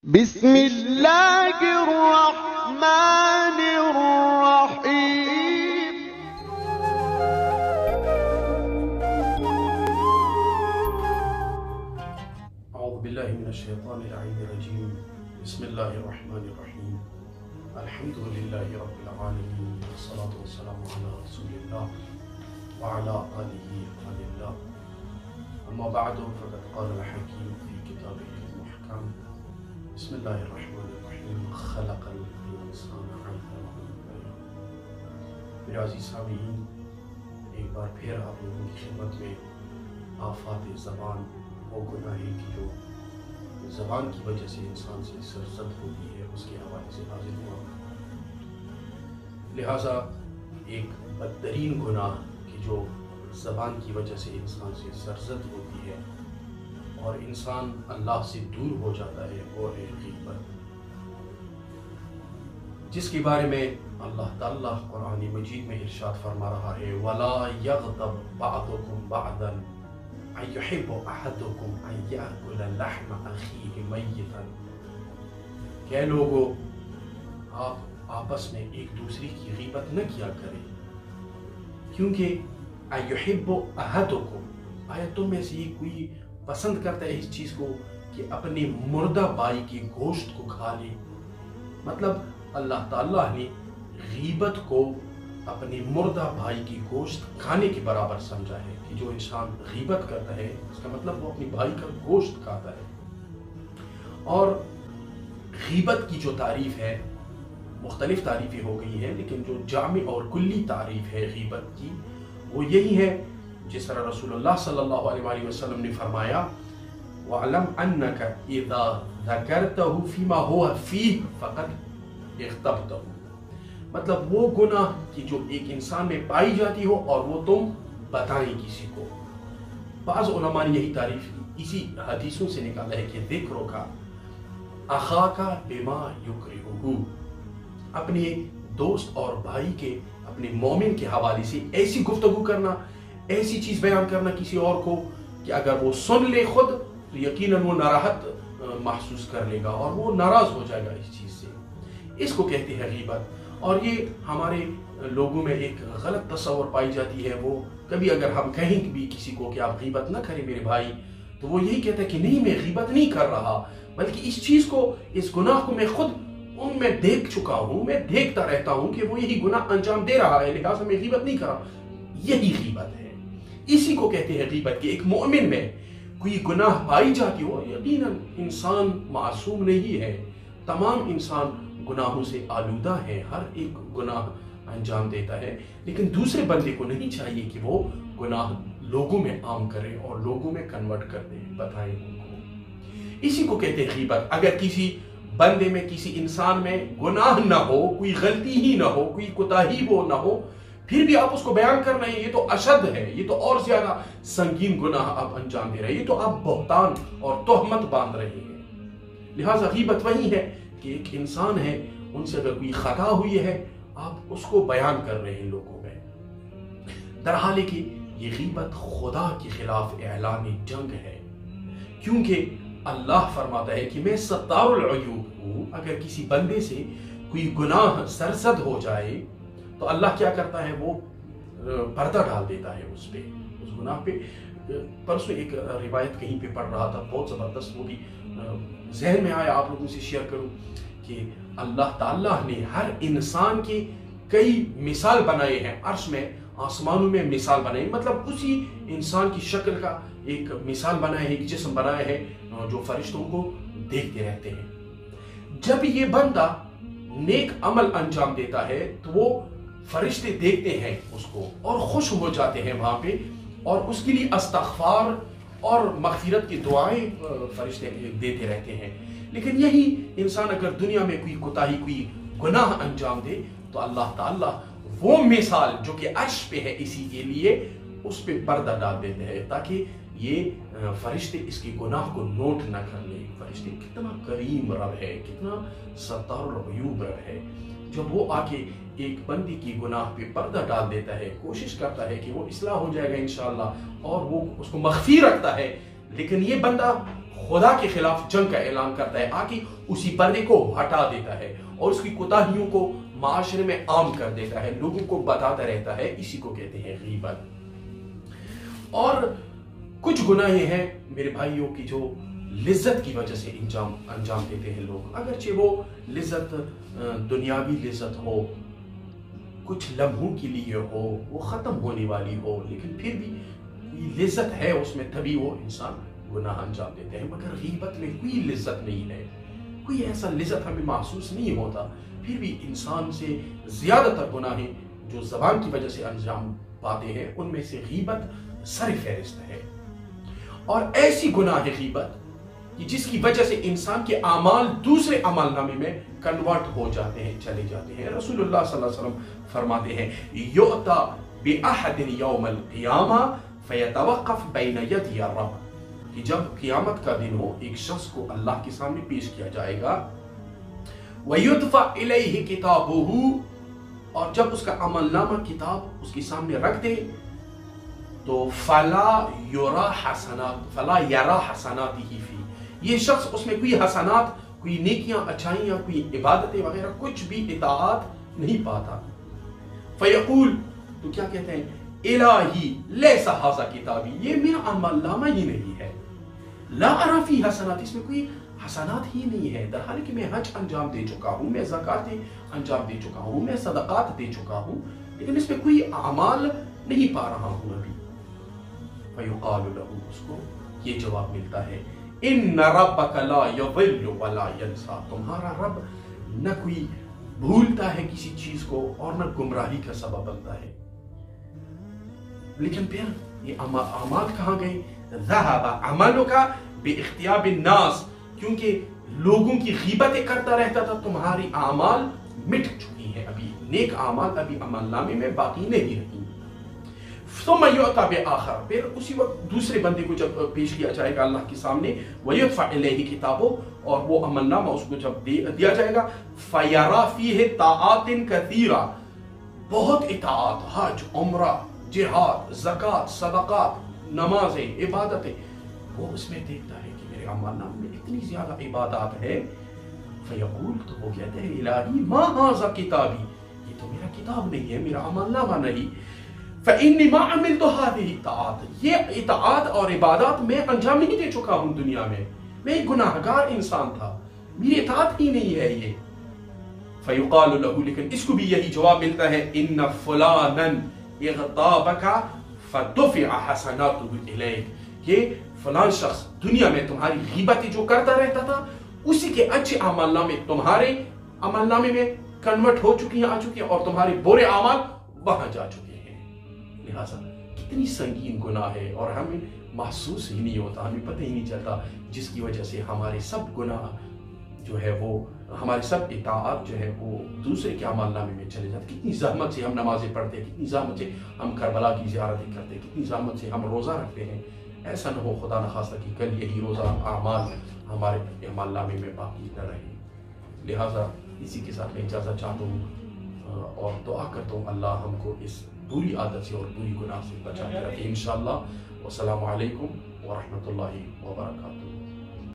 بسم اللہ الرحمن الرحیم۔ اعوذ باللہ من الشیطان اللعین الرجیم۔ بسم اللہ الرحمن الرحیم۔ الحمد للہ رب العالمین، والصلاة والسلام علی رسول اللہ وعلی آلہ اللہ۔ اما بعد فقد قال الحکیم فی کتابہ المحکم۔ بسم اللہ الرحمن الرحیم۔ خلق الانسان علمہ۔ میرے عزیز سامعین، ایک بار پھر آپ لوگوں کی خدمت میں آفات زبان، وہ گناہ ہے کہ جو زبان کی وجہ سے انسان سے سرزد ہوتی ہے، اس کے حوالے سے حاضر ہوا۔ لہٰذا ایک بدترین گناہ کہ جو زبان کی وجہ سے انسان سے سرزد ہوتی ہے اور انسان اللہ سے دور ہو جاتا ہے، وہ ہے غیبت، جس کے بارے میں اللہ تعالیٰ قرآن مجید میں ارشاد فرما رہا ہے وَلَا يَغْتَبْ بَعْضُكُمْ بَعْضًا أَيُحِبُّ أَحَدُكُمْ أَن يَأْكُلَ لَحْمَ أَخِيهِ مَيِّتًا۔ کہ لوگو، آپ آپس میں ایک دوسرے کی غیبت نہ کیا کریں، کیونکہ أَيُحِبُّ أَحَدُكُمْ، آیا تم میں سے کوئی پسند کرتا ہے اس چیز کو کہ اپنے مردہ بھائی کی گوشت کو کھا لے؟ مطلب اللہ تعالیٰ نے غیبت کو اپنے مردہ بھائی کی گوشت کھانے کے برابر سمجھا ہے کہ جو انسان غیبت کرتا ہے اس کا مطلب وہ اپنے بھائی کا گوشت کھاتا ہے۔ اور غیبت کی جو تعریف ہے، مختلف تعریفیں ہو گئی ہیں، لیکن جو جامع اور کلی تعریف ہے غیبت کی وہ یہی ہے جس طرح رسول اللہ صلی اللہ علیہ وآلہ وسلم نے فرمایا وَعْلَمْ أَنَّكَ إِذَا ذَكَرْتَهُ فِيمَا هُوَ فِيهِ فَقَدْ اغتبتہ۔ مطلب وہ گناہ کی جو ایک انسان میں پائی جاتی ہو اور وہ تم بتائیں کسی کو۔ بعض علماء نے یہی تعریف اسی حدیثوں سے نکالا ہے کہ ذکرو کا اخاکا بما یکرہہ، اپنے دوست اور بھائی کے، اپنے مومن کے حوالے سے ایسی گفتگو کرنا، ایسی چیز بیان کرنا کسی اور کو کہ اگر وہ سن لے خود تو یقیناً وہ ناراحت محسوس کر لے گا اور وہ ناراض ہو جائے گا اس چیز سے۔ اس کو کہتے ہیں غیبت۔ اور یہ ہمارے لوگوں میں ایک غلط تصور پائی جاتی ہے، وہ کبھی اگر ہم کہیں بھی کسی کو کہ آپ غیبت نہ کریں میرے بھائی، تو وہ یہی کہتا ہے کہ نہیں میں غیبت نہیں کر رہا، بلکہ اس چیز کو، اس گناہ کو میں خود میں دیکھ چکا ہوں، میں دیکھتا رہتا ہوں کہ وہ یہی گناہ انجام دے رہا ہے، لہٰذا میں غیبت نہیں کر رہا۔ یہی غیبت ہے، اسی کو کہتے ہیں غیبت کہ ایک مومن میں کوئی گناہ پائی جاتی ہو، یقیناً انسان معصوم نہیں ہے، تمام انسان گناہوں سے آلودہ ہے، ہر ایک گناہ انجام دیتا ہے، لیکن دوسرے بندے کو نہیں چاہیے کہ وہ گناہ لوگوں میں عام کرے اور لوگوں میں کنورٹ کر دے، بتائیں ان کو۔ اسی کو کہتے ہیں غیبت۔ اگر کسی بندے میں، کسی انسان میں گناہ نہ ہو، کوئی غلطی ہی نہ ہو، کوئی کوتاہی وہ نہ ہو، پھر بھی آپ اس کو بیان کر رہے ہیں، یہ تو اشد ہے، یہ تو اور زیادہ سنگین گناہ آپ انجام دے رہے ہیں، یہ تو آپ بہتان اور تہمت باندھ رہے ہیں۔ لہٰذا غیبت وہی ہے کہ ایک انسان ہے، ان سے اگر کوئی خطا ہوئی ہے آپ اس کو بیان کر رہے ہیں لوگوں میں، درحالے کہ یہ غیبت خدا کے خلاف اعلان جنگ ہے، کیونکہ اللہ فرماتا ہے کہ میں ستار العیوب ہوں۔ اگر کسی بندے سے کوئی گناہ سرزد ہو جائے تو اللہ کیا کرتا ہے، وہ پردہ ڈال دیتا ہے اس پہ، اس گناہ پہ۔ پرسوں ایک روایت کہیں پہ پڑھ رہا تھا، بہت زبردست، وہ بھی ذہن میں آیا آپ لوگوں سے شیئر کروں کہ اللہ تعالیٰ نے ہر انسان کے کئی مثال بنائے ہیں، عرش میں، آسمانوں میں مثال بنائے، مطلب اسی انسان کی شکل کا ایک مثال بنایا ہے، ایک جسم بنایا ہے جو فرشتوں کو دیکھتے رہتے ہیں۔ جب یہ بندہ نیک عمل انجام دیتا ہے تو وہ فرشتے دیکھتے ہیں اس کو اور خوش ہو جاتے ہیں وہاں پہ، اور اس کے لیے استغفار اور مغفرت کی دعائیں فرشتے دیتے رہتے ہیں۔ لیکن یہی انسان اگر دنیا میں کوئی کوتاہی، کوئی گناہ انجام دے تو اللہ تعالیٰ وہ مثال جو کہ عرش پہ ہے اسی کے لیے اس پہ پردہ ڈال دیتے ہیں تاکہ یہ فرشتے اس کی گناہ کو نوٹ نہ کر لیں۔ فرشتے کتنا کریم رب ہے، کتنا ستار العیوب رب ہے، جب وہ آ کے ایک بندی کی گناہ پہ پردہ ڈال دیتا ہے، کوشش کرتا ہے کہ وہ اصلاح ہو جائے گا انشاءاللہ اور وہ اس کو مخفی رکھتا ہے، لیکن یہ بندہ خدا کے خلاف جنگ کا اعلان کرتا ہے، آ کے اسی پردے کو ہٹا دیتا ہے اور اس کی کوتاہیوں کو معاشرے میں عام کر دیتا ہے، لوگوں کو بتاتا رہتا ہے، اسی کو کہتے ہیں غیبت۔ اور کچھ گناہ ہیں میرے بھائیوں کی جو لذت کی وجہ سے انجام دیتے ہیں لوگ، اگرچہ وہ لذت دنیاوی لذت ہو، کچھ لمحوں کے لیے ہو، وہ ختم ہونے والی ہو، لیکن پھر بھی لذت ہے اس میں، تبھی وہ انسان گناہ انجام دیتے ہیں۔ مگر غیبت میں کوئی لذت نہیں ہے، کوئی ایسا لذت ہمیں محسوس نہیں ہوتا، پھر بھی انسان سے زیادہ تر گناہ جو زبان کی وجہ سے انجام پاتے ہیں ان میں سے غیبت سر فہرست ہے۔ اور ایسی گناہ ہے غیبت کہ جس کی وجہ سے انسان کے اعمال دوسرے عمل نامے میں کنورٹ ہو جاتے ہیں، چلے جاتے ہیں۔ رسول اللہ صلی اللہ علیہ وسلم فرماتے ہیں یؤتی بأحد یوم القیامہ فیتوقف بین یدی الرب، کہ جب قیامت کا دن ہو ایک شخص کو اللہ کے سامنے پیش کیا جائے گا، وَيُدْفَعْ إِلَيْهِ كِتَابُهُ، اور جب اس کا عمل نامہ کتاب اس کے سامنے رکھ دے تو فَلَا يَرَى حَسَنَاتِهِ فِي، یہ شخص اس میں کوئی حسنات، کوئی نیکیاں، اچھائیاں، کوئی عبادتیں وغیرہ کچھ بھی اطاعت نہیں پاتا۔ فَيَقُول، تو کیا کہتے ہیں، الہی لیسا ھذا کتابی، یہ میرا عمل نامہ ہی نہیں ہے، لا ارى فی حسنات، اس میں کوئی حسنات ہی نہیں ہے، در حال کہ میں حج انجام دے چکا ہوں، میں زکوٰۃ انجام دے چکا ہوں، میں صدقات دے چکا ہوں، لیکن اس میں کوئی اعمال نہیں پا رہا ہوں ابھی۔ فیقال له، اس کو یہ جواب ملتا ہے، ان ربک لا یضل ولا ینسیٰ، تمہارا رب نہ کوئی بھولتا ہے کسی چیز کو اور نہ گمراہی کا سبب بنتا ہے۔ لیکن پھر یہ اعمال کہاں گئے؟ ذہب عملک باختیاب الناس، کیونکہ لوگوں کی غیبتیں کرتا رہتا تھا، تمہاری اعمال مٹ چکی ہیں، ابھی نیک اعمال ابھی عمل نامے میں باقی نہیں رہی۔ ثم یؤتی بآخر، پھر اسی وقت دوسرے بندے کو جب پیش کیا جائے گا اللہ کے سامنے، ویدفع الیہ کتابہ، اور وہ عمل نامہ اس کو جب دیا جائے گا، فیری فیہ طاعات کثیرہ، بہت اطاعت، حج، عمرہ، جہاد، زکوٰۃ، صدقات، نمازیں، عبادتیں، وہ اس میں دیکھتا ہے کہ میرے عمل نامے میں اتنی زیادہ عبادات ہے۔ فیقول، تو وہ کہتے ہیں الہی ما ھذا کتابی، یہ تو میرا کتاب نہیں ہے، میرا عمل نامہ نہیں۔ فإنی ما عملت هذه الطاعات، یہ اطاعت اور عبادات میں انجام نہیں دے چکا ہوں دنیا میں ایک گناہگار انسان تھا، میری اطاعت ہی نہیں ہے یہ۔ فیقال له، لیکن اس کو بھی یہی جواب ملتا ہے، ان فلانا اغتابک فدفع حسناته الیک، یہ فلان شخص دنیا میں تمہاری غیبتیں جو کرتا رہتا تھا، اسی کے اچھے اعمال نامے تمہارے عمل نامے میں کنورٹ ہو چکی ہیں، آ چکی ہیں، اور تمہارے برے اعمال وہاں جا چکے ہیں۔ لہٰذا کتنی سنگین گناہ ہے، اور ہمیں محسوس ہی نہیں ہوتا، ہمیں پتہ ہی نہیں چلتا، جس کی وجہ سے ہمارے سب گناہ جو ہے وہ، ہمارے سب اطاعت جو ہے وہ دوسرے کے عمل نامے میں چلے جاتے۔ کتنی زحمت سے ہم نمازیں پڑھتے ہیں، کتنی زحمت سے ہم کربلا کی زیارتیں کرتے ہیں، کتنی زحمت سے ہم روزہ رکھتے ہیں، ایسا نہ ہو خدا نخواستہ کہ کل یہی روزہ اعمال ہمارے عمل نامے میں باقی نہ رہے۔ لہٰذا اسی کے ساتھ میں اجازت چاہتا ہوں اور دعا کرتا ہوں اللہ ہم کو اس بری عادت سے اور بری گناہ سے بچا کے رکھے انشاءاللہ۔ والسلام علیکم ورحمۃ اللہ وبرکاتہ۔